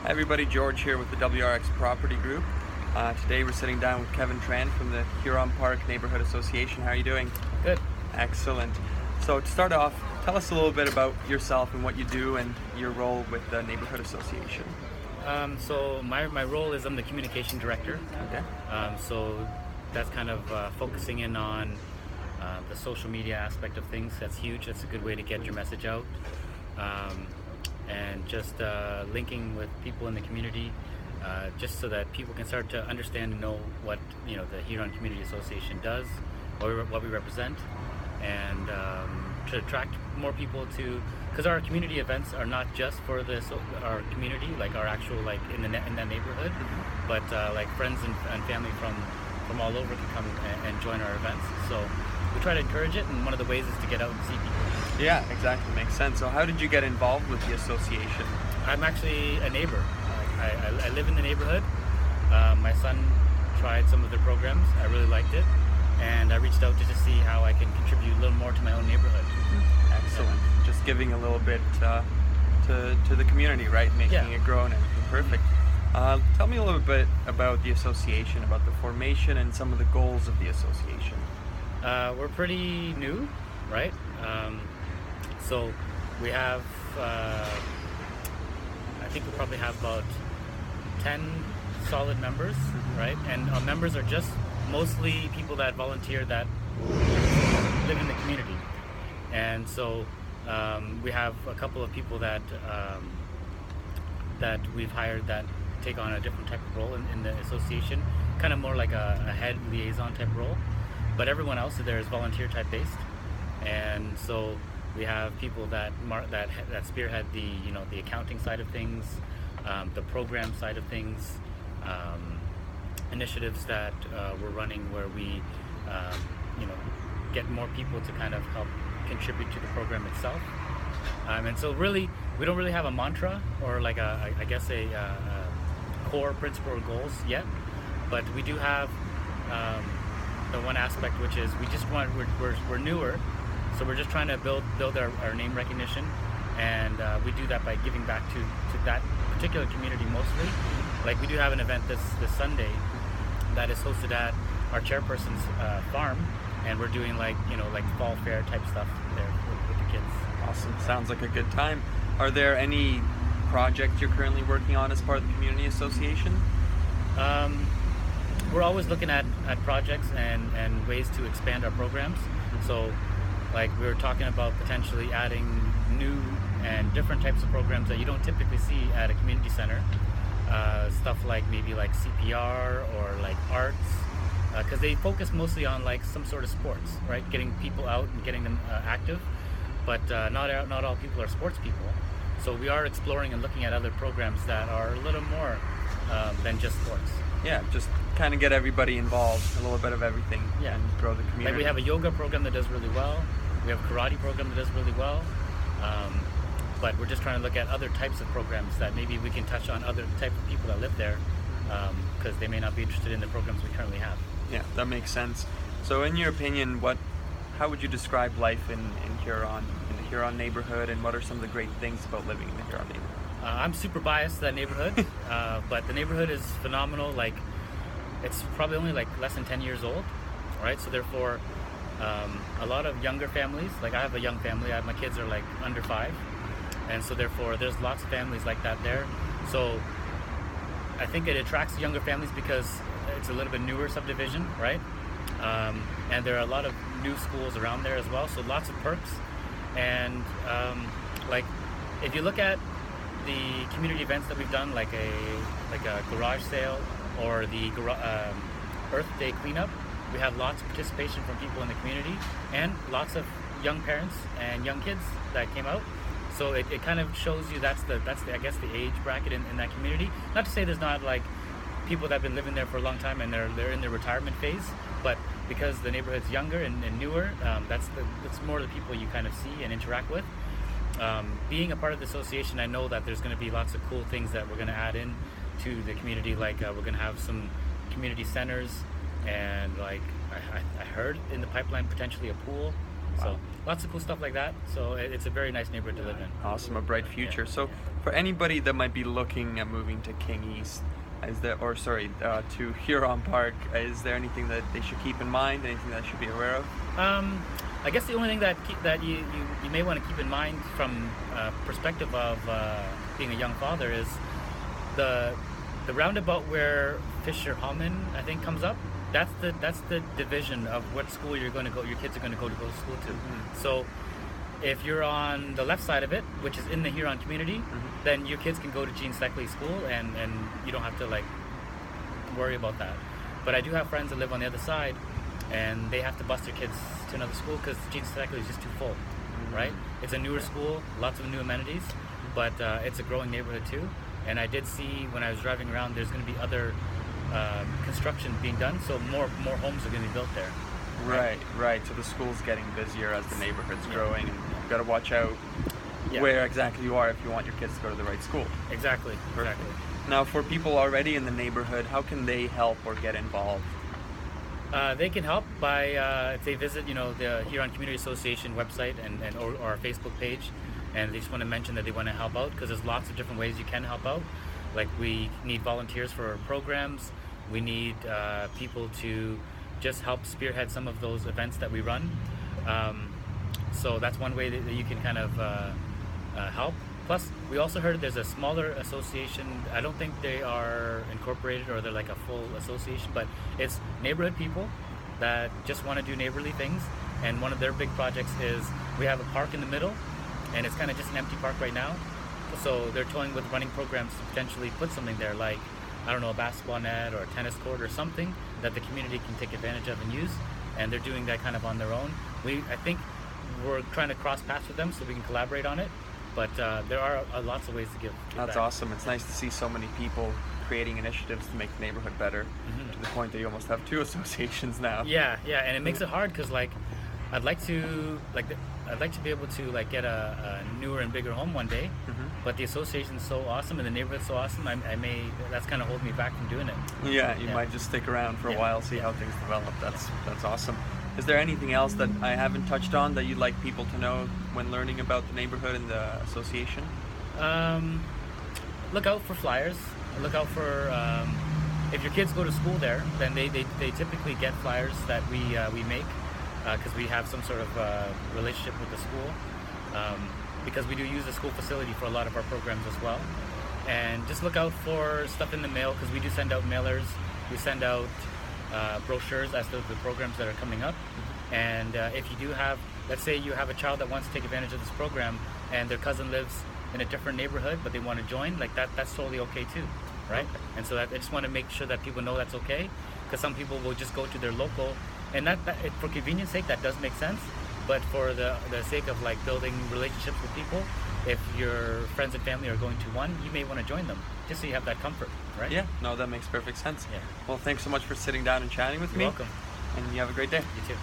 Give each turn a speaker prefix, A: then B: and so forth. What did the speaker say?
A: Hi everybody, George here with the WRX Property Group. Today we're sitting down with Kevin Tran from the Huron Park Neighbourhood Association. How are you doing?
B: Good.
A: Excellent. So to start off, tell us a little bit about yourself and what you do and your role with the Neighbourhood Association.
B: So my role is I'm the communication director.
A: Okay.
B: So that's kind of focusing in on the social media aspect of things. That's huge. That's a good way to get your message out. And just linking with people in the community, just so that people can start to understand and know what the Huron Community Association does, what we represent, and to attract more people to, because our community events are not just for our community, like our actual in that neighborhood, but like friends and family from all over can come and join our events. So we try to encourage it, and one of the ways is to get out and see people.
A: Yeah, exactly. Makes sense. So how did you get involved with the association?
B: I'm actually a neighbor. I live in the neighborhood. My son tried some of their programs. I really liked it, and I reached out to just see how I can contribute a little more to my own neighborhood.
A: Excellent. Yeah. Just giving a little bit to the community, right? Making it grow and everything. Perfect. Tell me a little bit about the association, about the formation and some of the goals of the association.
B: We're pretty new, right? So we have, I think we probably have about 10 solid members, right? And our members are just mostly people that volunteer that live in the community. And so we have a couple of people that we've hired that take on a different type of role in the association, kind of more like a head liaison type role. But everyone else there is volunteer type based. And so we have people that spearhead the accounting side of things, the program side of things, initiatives that we're running where we get more people to kind of help contribute to the program itself. And so really we don't really have a mantra or like a core principle or goals yet, but we do have the one aspect, which is we're newer. So we're just trying to build our name recognition, and we do that by giving back to that particular community mostly. Like we do have an event this Sunday that is hosted at our chairperson's farm, and we're doing like fall fair type stuff there with the kids.
A: Awesome. Sounds like a good time. Are there any projects you're currently working on as part of the community association?
B: We're always looking at projects and ways to expand our programs. So like we were talking about potentially adding new and different types of programs that you don't typically see at a community center. Stuff like maybe like CPR or like arts, because they focus mostly on like some sort of sports, right? Getting people out and getting them active, but not all people are sports people. So we are exploring and looking at other programs that are a little more than just sports.
A: Yeah, just kind of get everybody involved, a little bit of everything, and grow the community.
B: Like we have a yoga program that does really well. We have a karate program that does really well. But we're just trying to look at other types of programs that maybe we can touch on other type of people that live there, because they may not be interested in the programs we currently have.
A: Yeah, that makes sense. So in your opinion, how would you describe life in Huron, in the Huron neighborhood, and what are some of the great things about living in the Huron neighborhood?
B: I'm super biased to that neighborhood, but the neighborhood is phenomenal. Like, it's probably only like less than 10 years old, right? So therefore, a lot of younger families, like I have a young family, my kids are like under 5, and so therefore there's lots of families like that there. So I think it attracts younger families because it's a little bit newer subdivision, right? And there are a lot of new schools around there as well, so lots of perks. And like if you look at the community events that we've done, like a garage sale or the Earth Day cleanup, we have lots of participation from people in the community and lots of young parents and young kids that came out. So it kind of shows you that's the I guess the age bracket in that community. Not to say there's not like people that have been living there for a long time and they're in their retirement phase, but because the neighborhood's younger and newer, that's more the people you kind of see and interact with. Being a part of the association, I know that there's going to be lots of cool things that we're going to add in to the community. Like we're going to have some community centers, and like I heard in the pipeline potentially a pool. Wow. So lots of cool stuff like that. So it's a very nice neighborhood to live in.
A: Awesome, a bright future.
B: Yeah.
A: So for anybody that might be looking at moving to King East, to Huron Park, is there anything that they should keep in mind? Anything that they should be aware of?
B: I guess the only thing that you may want to keep in mind from perspective of being a young father is the roundabout where Fisher Hallman, I think, comes up. That's the division of what school you're going to go. Your kids are going to go to school to.
A: Mm-hmm.
B: So if you're on the left side of it, which is in the Huron community, then your kids can go to Gene Steckley School, and you don't have to like worry about that. But I do have friends that live on the other side, and they have to bus their kids to another school because Gene Steckley is just too full, right? It's a newer school, lots of new amenities, but it's a growing neighborhood too. And I did see when I was driving around, there's going to be other construction being done, so more homes are going to be built there.
A: Right. So the school's getting busier as the neighborhood's growing, and you've got to watch out where exactly you are if you want your kids to go to the right school.
B: Exactly.
A: Now, for people already in the neighborhood, how can they help or get involved?
B: They can help by if they visit, the Huron Community Association website or our Facebook page, and they just want to mention that they want to help out, because there's lots of different ways you can help out. Like, we need volunteers for our programs. We need people to just help spearhead some of those events that we run. So that's one way that you can kind of help. Plus, we also heard there's a smaller association. I don't think they are incorporated or they're like a full association, but it's neighborhood people that just want to do neighborly things. And one of their big projects is we have a park in the middle, and it's kind of just an empty park right now. So they're toying with running programs to potentially put something there, like, I don't know, a basketball net or a tennis court or something that the community can take advantage of and use. And they're doing that kind of on their own. I think we're trying to cross paths with them so we can collaborate on it. But there are lots of ways to give
A: That's
B: back.
A: awesome. It's nice to see so many people creating initiatives to make the neighborhood better, to the point that you almost have two associations now.
B: Yeah, and it makes it hard because I'd like to be able to get a newer and bigger home one day, but the association's so awesome and the neighborhood's so awesome. That's kind of holding me back from doing it.
A: Yeah, you might just stick around for a while, see how things develop. That's awesome. Is there anything else that I haven't touched on that you'd like people to know when learning about the neighborhood and the association?
B: Look out for flyers. Look out for if your kids go to school there, then they typically get flyers that we make because we have some sort of relationship with the school, because we do use the school facility for a lot of our programs as well. And just look out for stuff in the mail, because we do send out mailers. We send out brochures as to the programs that are coming up. And if you do have, let's say you have a child that wants to take advantage of this program and their cousin lives in a different neighborhood but they want to join, that's totally okay too, right? Okay. And so I just want to make sure that people know that's okay, because some people will just go to their local, and that for convenience sake that does make sense, but for the sake of building relationships with people, if your friends and family are going to one, you may want to join them just so you have that comfort, right?
A: Yeah, no, that makes perfect sense.
B: Yeah.
A: Well, thanks so much for sitting down and chatting with me.
B: You're welcome.
A: And you have a great day.
B: You too.